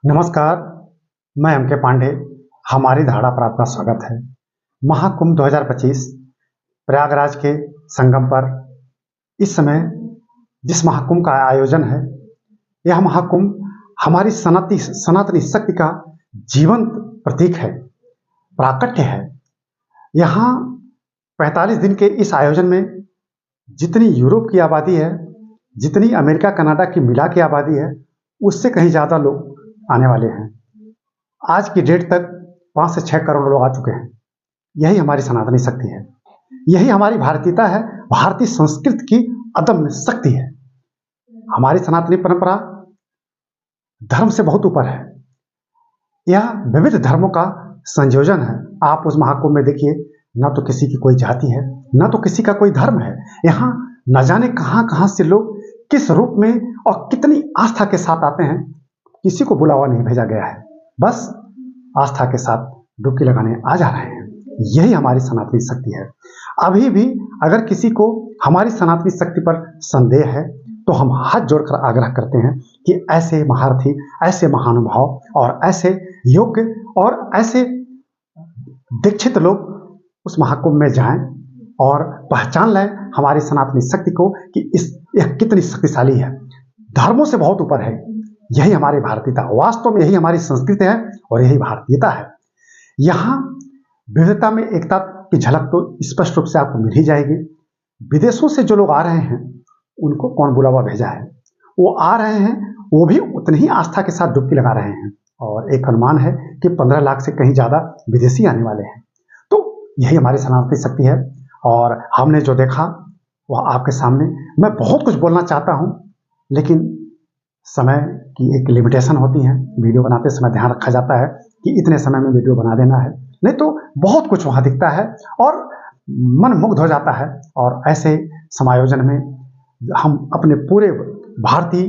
नमस्कार, मैं एम.के. पांडे। हमारी धारणा पर आपका स्वागत है। महाकुंभ 2025 प्रयागराज के संगम पर इस समय जिस महाकुंभ का आयोजन है, यह महाकुंभ हमारी सनातनी शक्ति का जीवंत प्रतीक है, प्राकट्य है। यहाँ 45 दिन के इस आयोजन में जितनी यूरोप की आबादी है, जितनी अमेरिका कनाडा की मिला की आबादी है, उससे कहीं ज़्यादा लोग आने वाले हैं। आज की डेट तक 5 से 6 करोड़ लोग आ चुके हैं। यही हमारी सनातनी शक्ति है, यही हमारी भारतीयता है, भारतीय संस्कृति की अदम्य शक्ति है। हमारी सनातनी परंपरा धर्म से बहुत ऊपर है। यह विविध धर्मों का संयोजन है। आप उस महाकुंभ में देखिए, न तो किसी की कोई जाति है, न तो किसी का कोई धर्म है। यहाँ न जाने कहां कहां से लोग किस रूप में और कितनी आस्था के साथ आते हैं। किसी को बुलावा नहीं भेजा गया है, बस आस्था के साथ डुबकी लगाने आ जा रहे हैं। यही हमारी सनातनी शक्ति है। अभी भी अगर किसी को हमारी सनातनी शक्ति पर संदेह है तो हम हाथ जोड़कर आग्रह करते हैं कि ऐसे महारथी, ऐसे महानुभाव और ऐसे योग्य और ऐसे दीक्षित लोग उस महाकुंभ में जाएं और पहचान लें हमारी सनातनी शक्ति को कि यह कितनी शक्तिशाली है, धर्मों से बहुत ऊपर है। यही हमारी भारतीयता, वास्तव में यही हमारी संस्कृति है और यही भारतीयता है। यहाँ विविधता में एकता की झलक तो स्पष्ट रूप से आपको मिल ही जाएगी। विदेशों से जो लोग आ रहे हैं उनको कौन बुलावा भेजा है? वो आ रहे हैं, वो भी उतनी ही आस्था के साथ डुबकी लगा रहे हैं और एक अनुमान है कि 15 लाख से कहीं ज्यादा विदेशी आने वाले हैं। तो यही हमारी सनातनी शक्ति है और हमने जो देखा वह आपके सामने। मैं बहुत कुछ बोलना चाहता हूँ, लेकिन समय की एक लिमिटेशन होती है। वीडियो बनाते समय ध्यान रखा जाता है कि इतने समय में वीडियो बना देना है, नहीं तो बहुत कुछ वहाँ दिखता है और मन मुग्ध हो जाता है। और ऐसे समायोजन में हम अपने पूरे भारतीय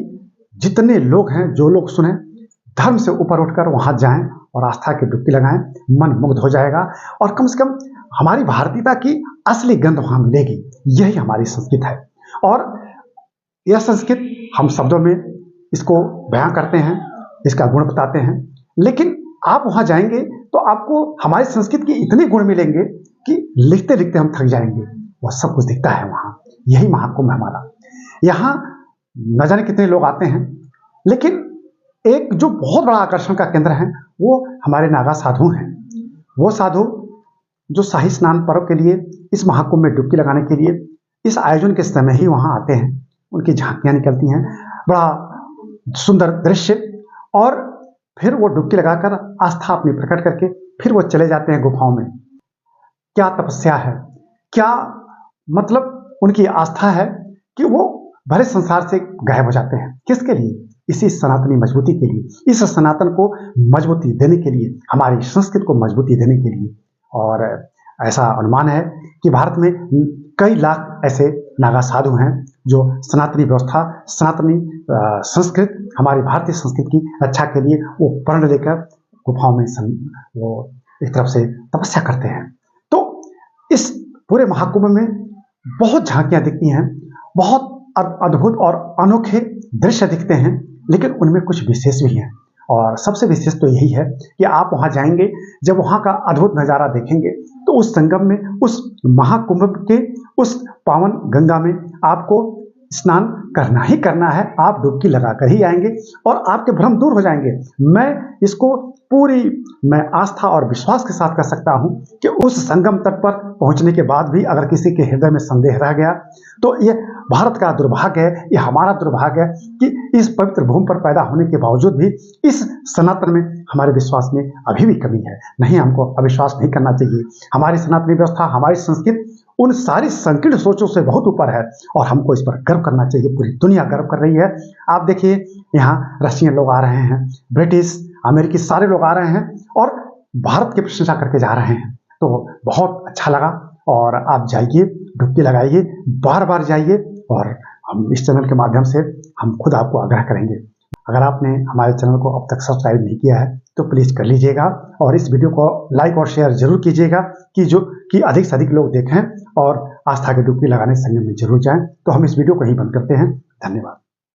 जितने लोग हैं, जो लोग सुने, धर्म से ऊपर उठकर वहाँ जाएं और आस्था की डुबकी लगाएं, मन मुग्ध हो जाएगा और कम से कम हमारी भारतीयता की असली गंध वहाँ मिलेगी। यही हमारी संस्कृति है और यह संस्कृति हम शब्दों में इसको बयां करते हैं, इसका गुण बताते हैं, लेकिन आप वहां जाएंगे तो आपको हमारी संस्कृति के इतने गुण मिलेंगे कि लिखते लिखते हम थक जाएंगे। वह सब कुछ दिखता है वहां। यही महाकुंभ हमारा। यहाँ न जाने कितने लोग आते हैं, लेकिन एक जो बहुत बड़ा आकर्षण का केंद्र है वो हमारे नागा साधु हैं। वो साधु जो शाही स्नान पर्व के लिए इस महाकुंभ में डुबकी लगाने के लिए इस आयोजन के समय ही वहां आते हैं। उनकी झांकियां निकलती हैं, बड़ा सुंदर दृश्य, और फिर वो डुबकी लगाकर आस्था अपनी प्रकट करके फिर वो चले जाते हैं गुफाओं में। क्या तपस्या है, क्या मतलब उनकी आस्था है कि वो भरे संसार से गायब हो जाते हैं। किसके लिए? इसी सनातनी मजबूती के लिए, इस सनातन को मजबूती देने के लिए, हमारी संस्कृति को मजबूती देने के लिए। और ऐसा अनुमान है कि भारत में कई लाख ऐसे नागा साधु हैं जो सनातनी व्यवस्था, सनातनी संस्कृति, हमारी भारतीय संस्कृति की रक्षा के लिए वो प्रण लेकर गुफाओं में वो एक तरफ से तपस्या करते हैं। तो इस पूरे महाकुंभ में बहुत झांकियां दिखती हैं, बहुत अद्भुत और अनोखे दृश्य दिखते हैं, लेकिन उनमें कुछ विशेष भी हैं। और सबसे विशेष तो यही है कि आप वहां जाएंगे, जब वहां का अद्भुत नजारा देखेंगे तो उस संगम में, उस महाकुंभ के उस पावन गंगा में आपको स्नान करना ही करना है। आप डुबकी लगाकर ही आएंगे और आपके भ्रम दूर हो जाएंगे। मैं इसको मैं आस्था और विश्वास के साथ कह सकता हूं कि उस संगम तट पर पहुंचने के बाद भी अगर किसी के हृदय में संदेह रह गया तो यह भारत का दुर्भाग्य है, यह हमारा दुर्भाग्य है कि इस पवित्र भूमि पर पैदा होने के बावजूद भी इस सनातन में हमारे विश्वास में अभी भी कमी है। नहीं, हमको अविश्वास नहीं करना चाहिए। हमारी सनातनी व्यवस्था, हमारी संस्कृति उन सारी संकीर्ण सोचों से बहुत ऊपर है और हमको इस पर गर्व करना चाहिए। पूरी दुनिया गर्व कर रही है। आप देखिए, यहाँ रशियन लोग आ रहे हैं, ब्रिटिश, अमेरिकी सारे लोग आ रहे हैं और भारत की प्रशंसा करके जा रहे हैं। तो बहुत अच्छा लगा। और आप जाइए, डुबकी लगाइए, बार बार जाइए। और हम इस चैनल के माध्यम से हम खुद आपको आग्रह करेंगे, अगर आपने हमारे चैनल को अब तक सब्सक्राइब नहीं किया है तो प्लीज़ कर लीजिएगा और इस वीडियो को लाइक और शेयर जरूर कीजिएगा कि अधिक से अधिक लोग देखें और आस्था की डुबकी लगाने संगम में जरूर जाएं। तो हम इस वीडियो को ही बंद करते हैं। धन्यवाद।